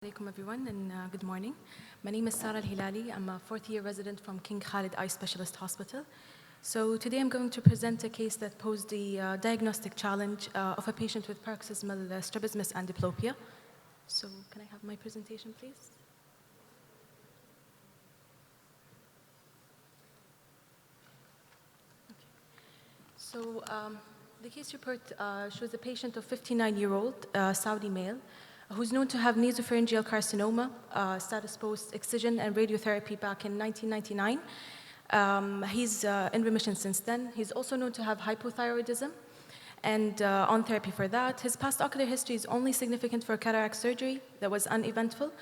Assalamualaikum everyone and good morning. My name is Sarah Al-Hilali. I'm a fourth-year resident from King Khalid Eye Specialist Hospital. So today I'm going to present a case that posed the diagnostic challenge of a patient with paroxysmal strabismus and diplopia. So can I have my presentation, please? Okay. So the case report shows a patient of 59-year-old Saudi male who's known to have nasopharyngeal carcinoma, status post-excision and radiotherapy back in 1999. He's in remission since then. He's also known to have hypothyroidism and on therapy for that. His past ocular history is only significant for cataract surgery that was uneventful.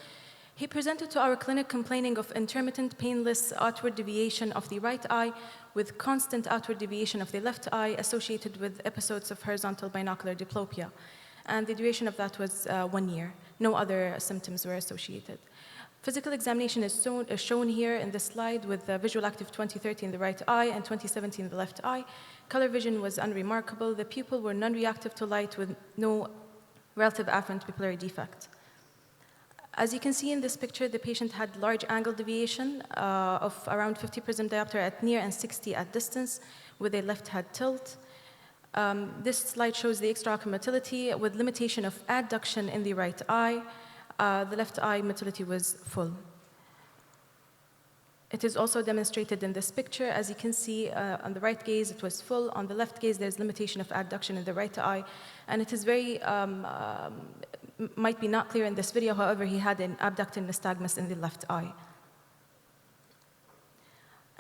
He presented to our clinic complaining of intermittent painless outward deviation of the right eye with constant outward deviation of the left eye associated with episodes of horizontal binocular diplopia. And the duration of that was 1 year. No other symptoms were associated. Physical examination is shown here in this slide with visual active 20/30 in the right eye and 20/70 in the left eye. Color vision was unremarkable. The pupil were non-reactive to light with no relative afferent pupillary defect. As you can see in this picture, the patient had large angle deviation of around 50 prism diopter at near and 60 at distance with a left head tilt. This slide shows the extraocular motility with limitation of adduction in the right eye. The left eye motility was full. It is also demonstrated in this picture. As you can see, on the right gaze, it was full. On the left gaze, there's limitation of adduction in the right eye. And it is very, might be not clear in this video, however, he had an abducting nystagmus in the left eye.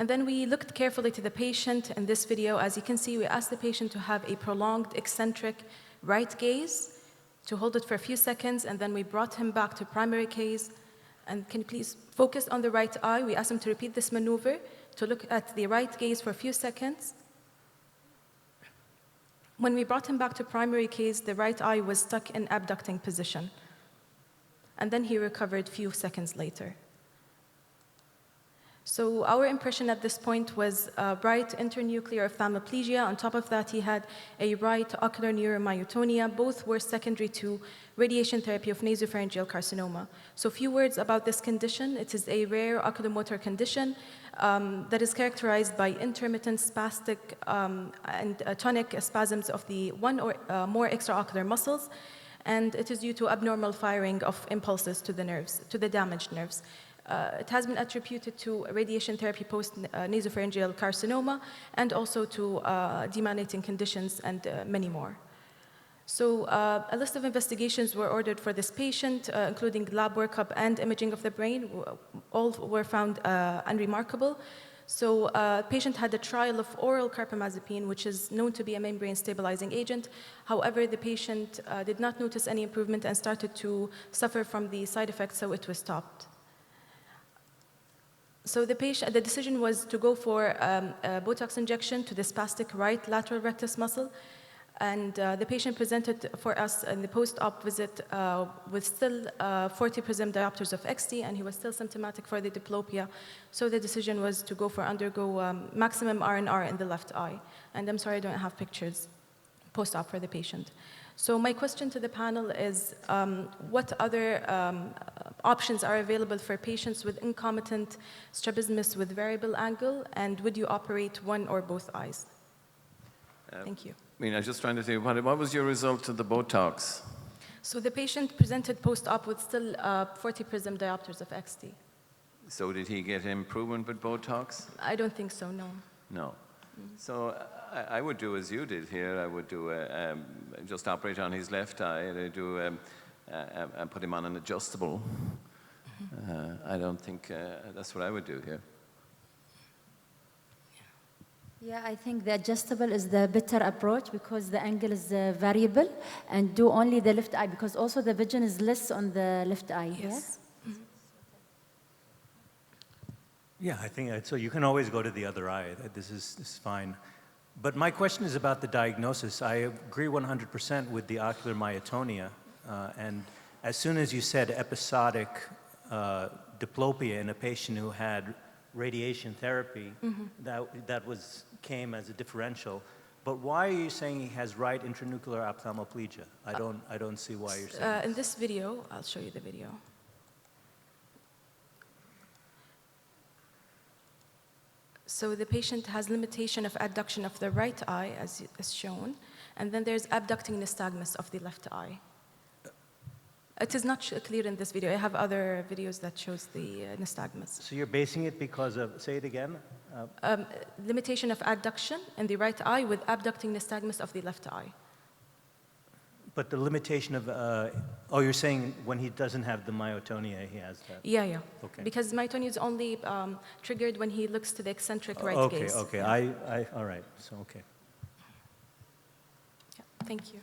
And then we looked carefully to the patient in this video. As you can see, we asked the patient to have a prolonged eccentric right gaze, to hold it for a few seconds, and then we brought him back to primary gaze. And can you please focus on the right eye? We asked him to repeat this maneuver, to look at the right gaze for a few seconds. When we brought him back to primary gaze, the right eye was stuck in abducting position. And then he recovered a few seconds later. So our impression at this point was right internuclear ophthalmoplegia. On top of that, he had a right ocular neuromyotonia. Both were secondary to radiation therapy of nasopharyngeal carcinoma. So a few words about this condition. It is a rare oculomotor condition that is characterized by intermittent spastic and tonic spasms of the one or more extraocular muscles. And it is due to abnormal firing of impulses to the nerves, to the damaged nerves. It has been attributed to radiation therapy post-nasopharyngeal carcinoma and also to demyelinating conditions and many more. So a list of investigations were ordered for this patient, including lab workup and imaging of the brain. All were found unremarkable. So the patient had a trial of oral carbamazepine, which is known to be a membrane stabilizing agent. However, the patient did not notice any improvement and started to suffer from the side effects, so it was stopped. So the decision was to go for a Botox injection to the spastic right lateral rectus muscle. And the patient presented for us in the post-op visit with still 40 prism diopters of XT, and he was still symptomatic for the diplopia. So the decision was to undergo maximum R&R in the left eye. And I'm sorry I don't have pictures post-op for the patient. So my question to the panel is, what other options are available for patients with concomitant strabismus with variable angle, and would you operate one or both eyes? Thank you. I mean, I was just trying to think, what was your result of the Botox? So the patient presented post-op with still 40 prism diopters of XT. So did he get improvement with Botox? I don't think so, no. No. So I would do as you did here. I would do just operate on his left eye, and I do and put him on an adjustable. I don't think that's what I would do here. Yeah, I think the adjustable is the better approach because the angle is variable, and do only the left eye because also the vision is less on the left eye. Yes. Yeah, I think so. You can always go to the other eye. This is fine. But my question is about the diagnosis. I agree 100% with the ocular myotonia. And as soon as you said episodic diplopia in a patient who had radiation therapy, that came as a differential. But why are you saying he has right internuclear ophthalmoplegia? I don't see why you're saying in this video, I'll show you the video. So the patient has limitation of adduction of the right eye, as shown, and then there's abducting nystagmus of the left eye. It is not clear in this video. I have other videos that shows the nystagmus. So you're basing it because of, say it again? Limitation of adduction in the right eye with abducting nystagmus of the left eye. But the limitation of, oh, you're saying when he doesn't have the myotonia, he has that? Yeah, yeah. Okay. Because myotonia is only triggered when he looks to the eccentric right Okay, gaze. okay, Yeah. all right, so, okay. Yeah. Thank you.